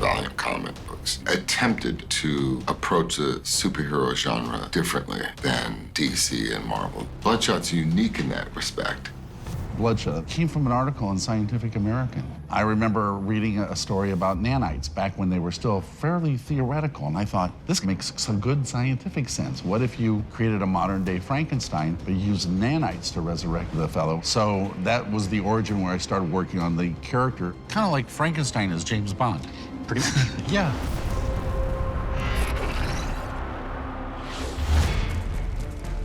Valiant comic books attempted to approach the superhero genre differently than DC and Marvel. Bloodshot's unique in that respect. Bloodshot came from an article in Scientific American. I remember reading a story about nanites back when they were still fairly theoretical, and I thought, this makes some good scientific sense. What if you created a modern-day Frankenstein, but you used nanites to resurrect the fellow? So that was the origin where I started working on the character. Kind of like Frankenstein as James Bond. Pretty much. Yeah.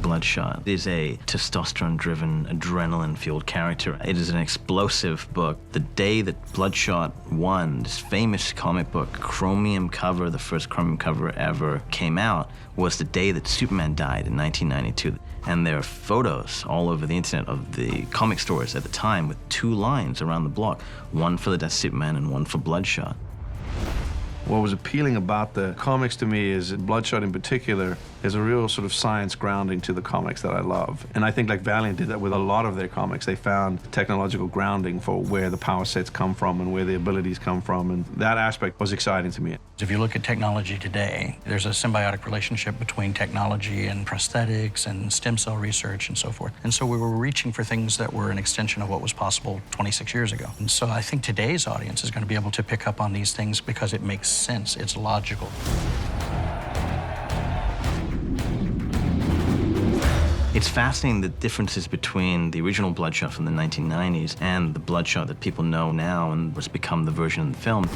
Bloodshot is a testosterone-driven, adrenaline-fueled character. It is an explosive book. The day that Bloodshot won, this famous comic book, chromium cover, the first chromium cover ever came out, was the day that Superman died in 1992. And there are photos all over the internet of the comic stores at the time with two lines around the block, one for the death of Superman and one for Bloodshot. What was appealing about the comics to me is Bloodshot in particular is a real sort of science grounding to the comics that I love. And I think like Valiant did that with a lot of their comics. They found technological grounding for where the power sets come from and where the abilities come from. And that aspect was exciting to me. If you look at technology today, there's a symbiotic relationship between technology and prosthetics and stem cell research and so forth. And so we were reaching for things that were an extension of what was possible 26 years ago. And so I think today's audience is going to be able to pick up on these things because it makes sense, it's logical. It's fascinating the differences between the original Bloodshot from the 1990s and the Bloodshot that people know now and what's become the version of the film.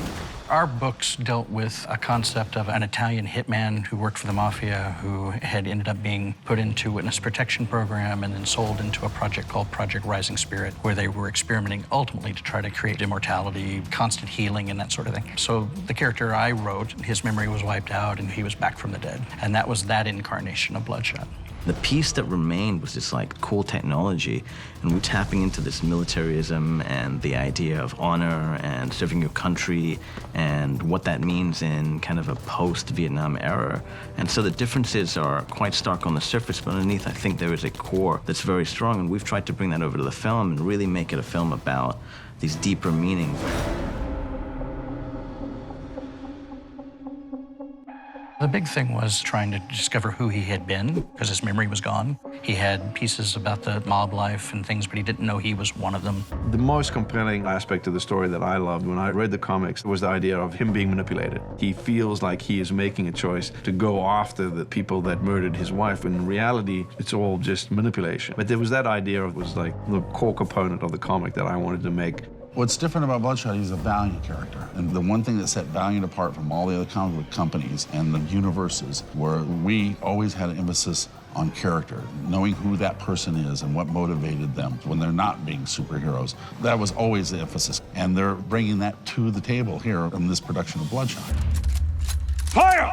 Our books dealt with a concept of an Italian hitman who worked for the mafia, who had ended up being put into a witness protection program and then sold into a project called Project Rising Spirit, where they were experimenting ultimately to try to create immortality, constant healing, and that sort of thing. So the character I wrote, his memory was wiped out and he was back from the dead. And that was that incarnation of Bloodshot. The piece that remained was this like cool technology, and we're tapping into this militarism and the idea of honor and serving your country and what that means in kind of a post-Vietnam era. And so the differences are quite stark on the surface, but underneath I think there is a core that's very strong, and we've tried to bring that over to the film and really make it a film about these deeper meanings. The big thing was trying to discover who he had been, because his memory was gone. He had pieces about the mob life and things, but he didn't know he was one of them. The most compelling aspect of the story that I loved when I read the comics was the idea of him being manipulated. He feels like he is making a choice to go after the people that murdered his wife, when in reality, it's all just manipulation. But there was that idea of, was like the core component of the comic that I wanted to make. What's different about Bloodshot, he's a Valiant character. And the one thing that set Valiant apart from all the other comic book companies and the universes were we always had an emphasis on character, knowing who that person is and what motivated them when they're not being superheroes. That was always the emphasis. And they're bringing that to the table here in this production of Bloodshot. Fire!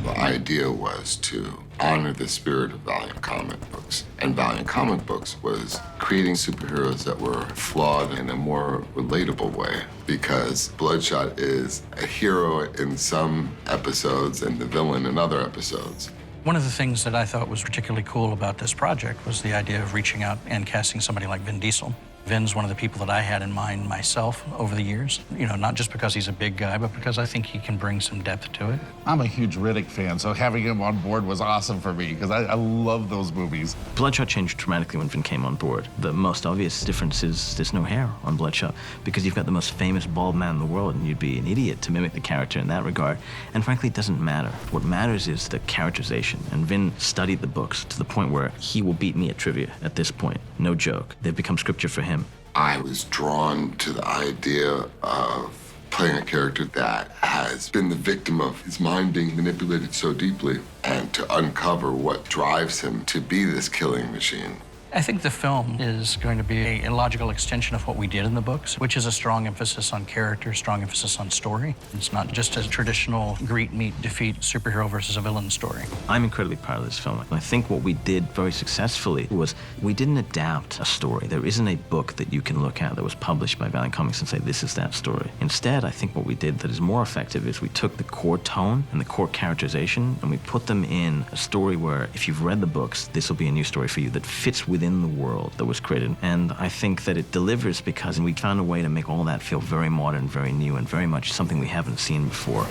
The idea was to honor the spirit of Valiant comic books. And Valiant comic books was creating superheroes that were flawed in a more relatable way, because Bloodshot is a hero in some episodes and the villain in other episodes. One of the things that I thought was particularly cool about this project was the idea of reaching out and casting somebody like Vin Diesel. Vin's one of the people that I had in mind myself over the years. You know, not just because he's a big guy, but because I think he can bring some depth to it. I'm a huge Riddick fan, so having him on board was awesome for me, because I love those movies. Bloodshot changed dramatically when Vin came on board. The most obvious difference is there's no hair on Bloodshot, because you've got the most famous bald man in the world, and you'd be an idiot to mimic the character in that regard. And frankly, it doesn't matter. What matters is the characterization. And Vin studied the books to the point where he will beat me at trivia at this point. No joke. They've become scripture for him. I was drawn to the idea of playing a character that has been the victim of his mind being manipulated so deeply, and to uncover what drives him to be this killing machine. I think the film is going to be a logical extension of what we did in the books, which is a strong emphasis on character, strong emphasis on story. It's not just a traditional greet, meet, defeat, superhero versus a villain story. I'm incredibly proud of this film. I think what we did very successfully was we didn't adapt a story. There isn't a book that you can look at that was published by Valiant Comics and say, this is that story. Instead, I think what we did that is more effective is we took the core tone and the core characterization and we put them in a story where if you've read the books, this will be a new story for you that fits within the world that was created. And I think that it delivers because we found a way to make all that feel very modern, very new, and very much something we haven't seen before.